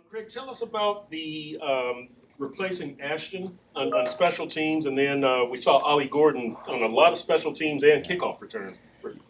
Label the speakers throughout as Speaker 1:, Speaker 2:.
Speaker 1: Craig, tell us about the replacing Ashton on special teams, and then we saw Ollie Gordon on a lot of special teams and kickoff return.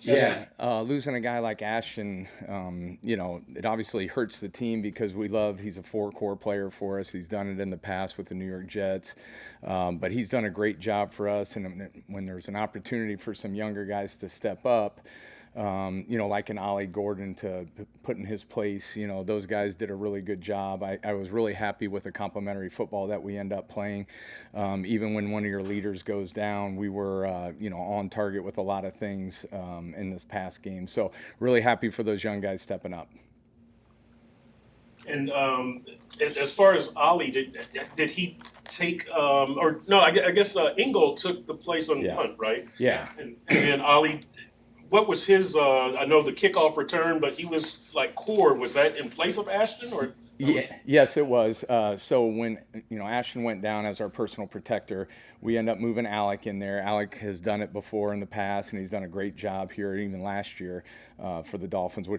Speaker 2: Yeah, losing a guy like Ashton, it obviously hurts the team because he's a four-core player for us. He's done it in the past with the New York Jets, but he's done a great job for us. And when there's an opportunity for some younger guys to step up, like an Ollie Gordon to put in his place. Those guys did a really good job. I was really happy with the complementary football that we end up playing. Even when one of your leaders goes down, we were, on target with a lot of things in this past game. So really happy for those young guys stepping up.
Speaker 1: And as far as Ollie, did he take or no? I guess Ingold took the place on the punt, right?
Speaker 2: Yeah.
Speaker 1: And then Ollie. What was his? I know the kickoff return, but he was like core. Was that in place of Ashton, or?
Speaker 2: Yes, it was. So when Ashton went down as our personal protector, we end up moving Alec in there. Alec has done it before in the past, and he's done a great job here, even last year for the Dolphins,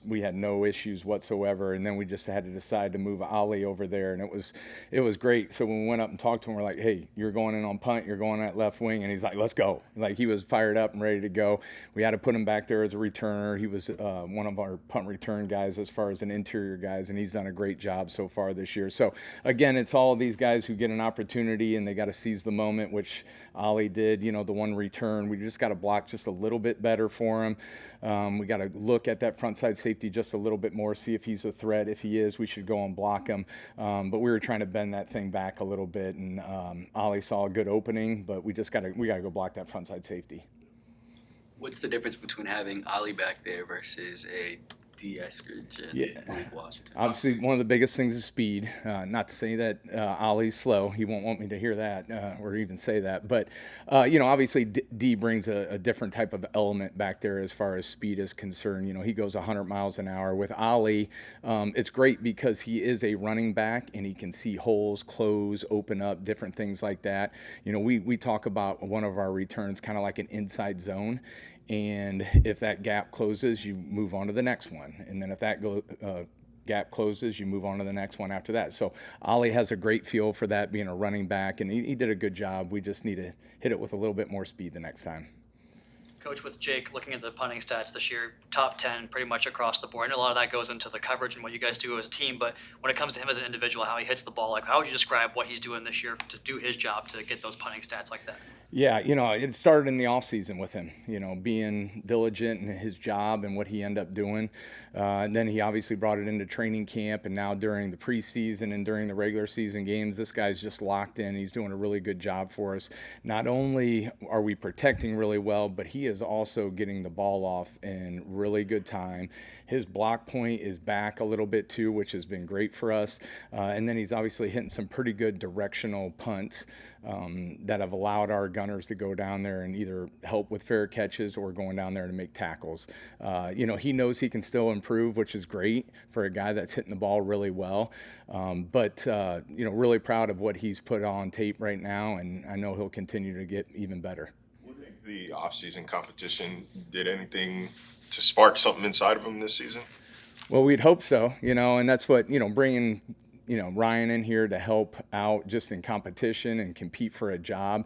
Speaker 2: we had no issues whatsoever. And then we just had to decide to move Ollie over there, and it was great. So when we went up and talked to him, we're like, "Hey, you're going in on punt. You're going at left wing," and he's like, "Let's go!" Like he was fired up and ready to go. We had to put him back there as a returner. He was one of our punt return guys as far as an interior guys, and he's done a great job so far this year. So again, it's all these guys who get an opportunity and they got to seize the moment, which Ollie did. The one return, we just got to block just a little bit better for him. We got to look at that front side safety just a little bit more, see if he's a threat. If he is, we should go and block him. But we were trying to bend that thing back a little bit, and Ollie saw a good opening, but we got to go block that front side safety.
Speaker 3: What's the difference between having Ollie back there versus a de-escalation Mike Washington?
Speaker 2: Obviously, one of the biggest things is speed. Not to say that Ollie's slow. He won't want me to hear that or even say that. But, obviously D brings a different type of element back there as far as speed is concerned. He goes 100 miles an hour. With Ollie, it's great because he is a running back and he can see holes, close, open up, different things like that. We talk about one of our returns kind of like an inside zone. And if that gap closes, you move on to the next one. And then if that gap closes, you move on to the next one after that. So Ollie has a great feel for that, being a running back, and he did a good job. We just need to hit it with a little bit more speed the next time.
Speaker 4: Coach, with Jake, looking at the punting stats this year, top 10 pretty much across the board. I know a lot of that goes into the coverage and what you guys do as a team, but when it comes to him as an individual, how he hits the ball, how would you describe what he's doing this year to do his job to get those punting stats like that?
Speaker 2: Yeah, it started in the off season with him, being diligent in his job and what he ended up doing. And then he obviously brought it into training camp, and now during the preseason and during the regular season games, this guy's just locked in. He's doing a really good job for us. Not only are we protecting really well, but he is also getting the ball off in really good time. His block point is back a little bit too, which has been great for us. And then he's obviously hitting some pretty good directional punts that have allowed our gunners to go down there and either help with fair catches or going down there to make tackles. He knows he can still improve, which is great for a guy that's hitting the ball really well. But really proud of what he's put on tape right now, and I know he'll continue to get even better.
Speaker 5: The off-season competition did anything to spark something inside of him this season?
Speaker 2: Well, we'd hope so, and that's what, bringing Ryan in here to help out just in competition and compete for a job.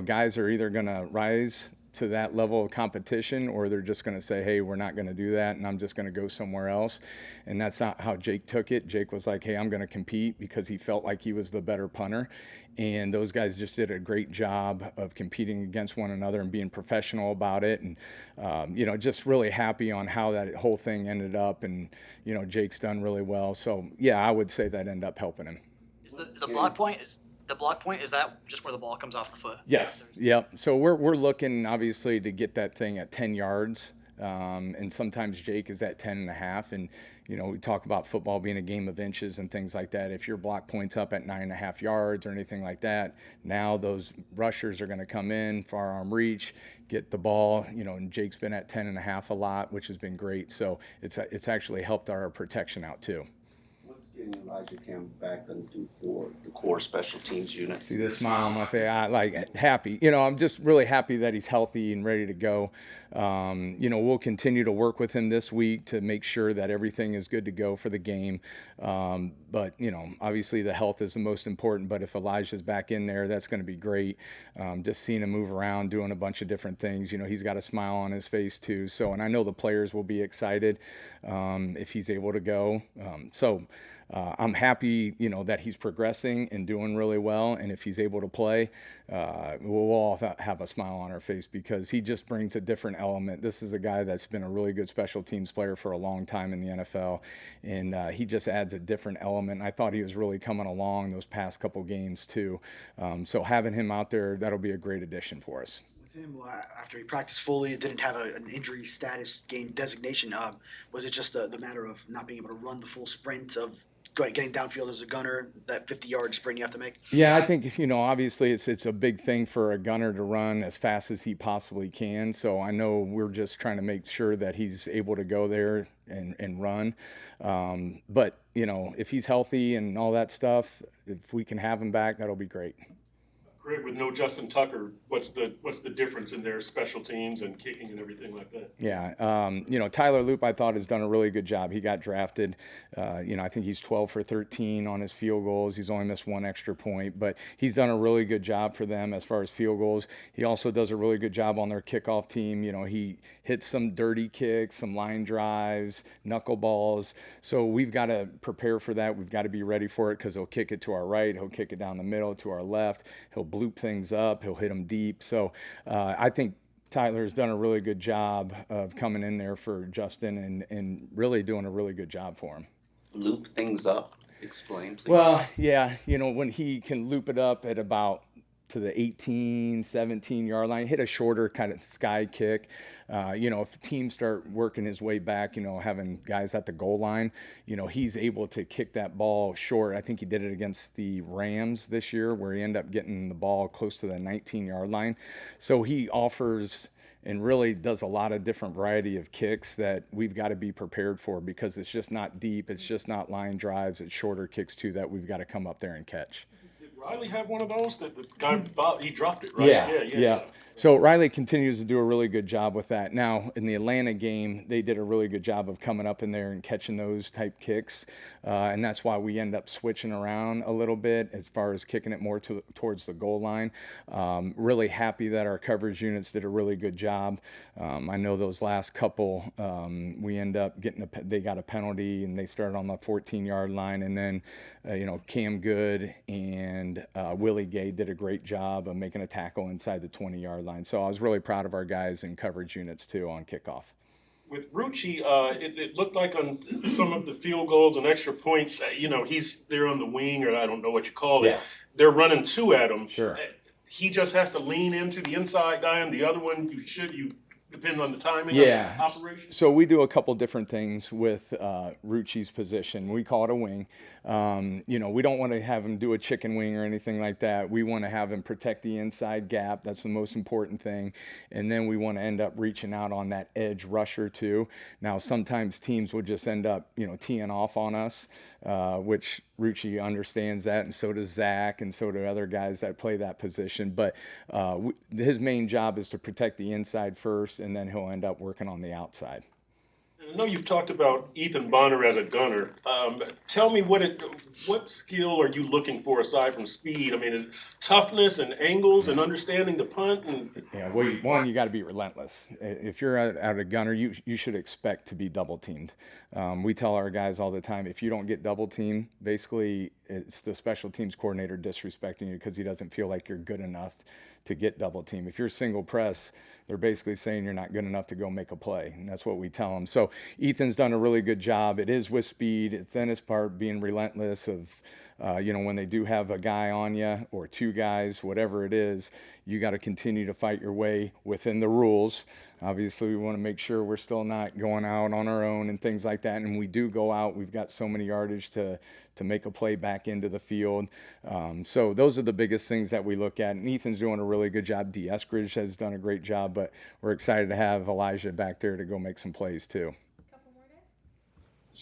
Speaker 2: Guys are either going to rise to that level of competition, or they're just going to say, hey, we're not going to do that, and I'm just going to go somewhere else. And that's not how Jake took it. Jake was like, hey, I'm going to compete because he felt like he was the better punter. And those guys just did a great job of competing against one another and being professional about it. And, just really happy on how that whole thing ended up. And, Jake's done really well. So, yeah, I would say that ended up helping him.
Speaker 4: Is the block point is that just where the ball comes off the foot?
Speaker 2: Yes. Yep. So we're looking obviously to get that thing at 10 yards. And sometimes Jake is at 10 and a half. And, we talk about football being a game of inches and things like that. If your block point's up at 9.5 yards or anything like that, now those rushers are going to come in, far arm reach, get the ball, and Jake's been at 10 and a half a lot, which has been great. So it's actually helped our protection out too.
Speaker 6: What's getting Elijah Campbell back going to do for the core special teams unit?
Speaker 2: See the smile on my face. I like happy. I'm just really happy that he's healthy and ready to go. We'll continue to work with him this week to make sure that everything is good to go for the game. But obviously the health is the most important. But if Elijah's back in there, that's going to be great. Just seeing him move around, doing a bunch of different things. He's got a smile on his face too. So, and I know the players will be excited if he's able to go. I'm happy, that he's progressing and doing really well. And if he's able to play, we'll all have a smile on our face because he just brings a different element. This is a guy that's been a really good special teams player for a long time in the NFL. And he just adds a different element. I thought he was really coming along those past couple games too. So having him out there, that'll be a great addition for us.
Speaker 7: Him after he practiced fully and didn't have an injury status game designation, was it just the matter of not being able to run the full sprint of getting downfield as a gunner, that 50-yard sprint you have to make?
Speaker 2: Yeah, I think, obviously it's a big thing for a gunner to run as fast as he possibly can. So I know we're just trying to make sure that he's able to go there and run. But, if he's healthy and all that stuff, if we can have him back, that'll be great.
Speaker 1: Greg, with no Justin Tucker, what's the difference in their special teams and kicking and everything like that?
Speaker 2: Yeah, Tyler Loop, I thought, has done a really good job. He got drafted. I think he's 12 for 13 on his field goals. He's only missed one extra point, but he's done a really good job for them as far as field goals. He also does a really good job on their kickoff team. He hits some dirty kicks, some line drives, knuckleballs. So we've got to prepare for that. We've got to be ready for it because he'll kick it to our right. He'll kick it down the middle to our left. He'll bloop things up. He'll hit them deep. So I think Tyler's done a really good job of coming in there for Justin and really doing a really good job for him.
Speaker 6: Loop things up. Explain, please.
Speaker 2: Well, yeah, when he can loop it up at about to the 18, 17-yard line, hit a shorter kind of sky kick. If teams start working his way back, having guys at the goal line, he's able to kick that ball short. I think he did it against the Rams this year where he ended up getting the ball close to the 19-yard line. So he offers and really does a lot of different variety of kicks that we've got to be prepared for because it's just not deep. It's just not line drives. It's shorter kicks too that we've got to come up there and catch.
Speaker 1: Did Riley have one of those that the guy he dropped it, right?
Speaker 2: Yeah. So Riley continues to do a really good job with that. Now, in the Atlanta game, they did a really good job of coming up in there and catching those type kicks. And that's why we end up switching around a little bit as far as kicking it more towards the goal line. Really happy that our coverage units did a really good job. I know those last couple, we end up they got a penalty and they started on the 14-yard line. And then, Cam Good and Willie Gay did a great job of making a tackle inside the 20-yard line. So I was really proud of our guys in coverage units too on kickoff.
Speaker 1: With Rucci, it looked like on some of the field goals and extra points, he's there on the wing, or I don't know what you call it.
Speaker 2: Yeah.
Speaker 1: They're running two at him.
Speaker 2: Sure.
Speaker 1: He just has to lean into the inside guy, and the other one, you depend on the timing
Speaker 2: Yeah.
Speaker 1: of the operation.
Speaker 2: So we do a couple different things with Rucci's position. We call it a wing. We don't want to have him do a chicken wing or anything like that. We want to have him protect the inside gap. That's the most important thing. And then we want to end up reaching out on that edge rusher too. Now, sometimes teams will just end up, teeing off on us, which Rucci understands that, and so does Zach, and so do other guys that play that position. But his main job is to protect the inside first, and then he'll end up working on the outside.
Speaker 1: I know you've talked about Ethan Bonner as a gunner. Tell me what skill are you looking for aside from speed? I mean, is toughness and angles and understanding the punt?
Speaker 2: Yeah, well, you got to be relentless. If you're at a gunner, you should expect to be double teamed. We tell our guys all the time, if you don't get double teamed, basically it's the special teams coordinator disrespecting you because he doesn't feel like you're good enough to get double team. If you're single press, they're basically saying you're not good enough to go make a play, and that's what we tell them. So Ethan's done a really good job. It is with speed. It's then his part being relentless of, when they do have a guy on you or two guys, whatever it is, you got to continue to fight your way within the rules. Obviously, we want to make sure we're still not going out on our own and things like that. And we do go out. We've got so many yardage to make a play back into the field. So those are the biggest things that we look at. And Ethan's doing a really good job. D. Eskridge has done a great job. But we're excited to have Elijah back there to go make some plays too.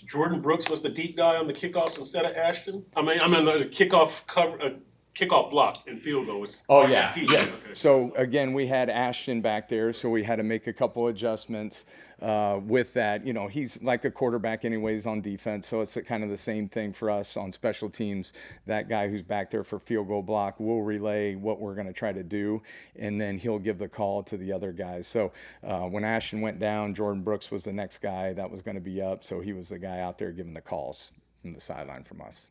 Speaker 1: Jordan Brooks was the deep guy on the kickoffs instead of Ashton? I mean the kickoff block and field goal was.
Speaker 2: Oh yeah,
Speaker 1: he-
Speaker 2: yeah.
Speaker 1: okay.
Speaker 2: So again, we had Ashton back there, so we had to make a couple adjustments with that. You know, he's like a quarterback anyways on defense, so it's kind of the same thing for us on special teams. That guy who's back there for field goal block will relay what we're going to try to do, and then he'll give the call to the other guys. So when Ashton went down, Jordan Brooks was the next guy that was going to be up, so he was the guy out there giving the calls from the sideline from us.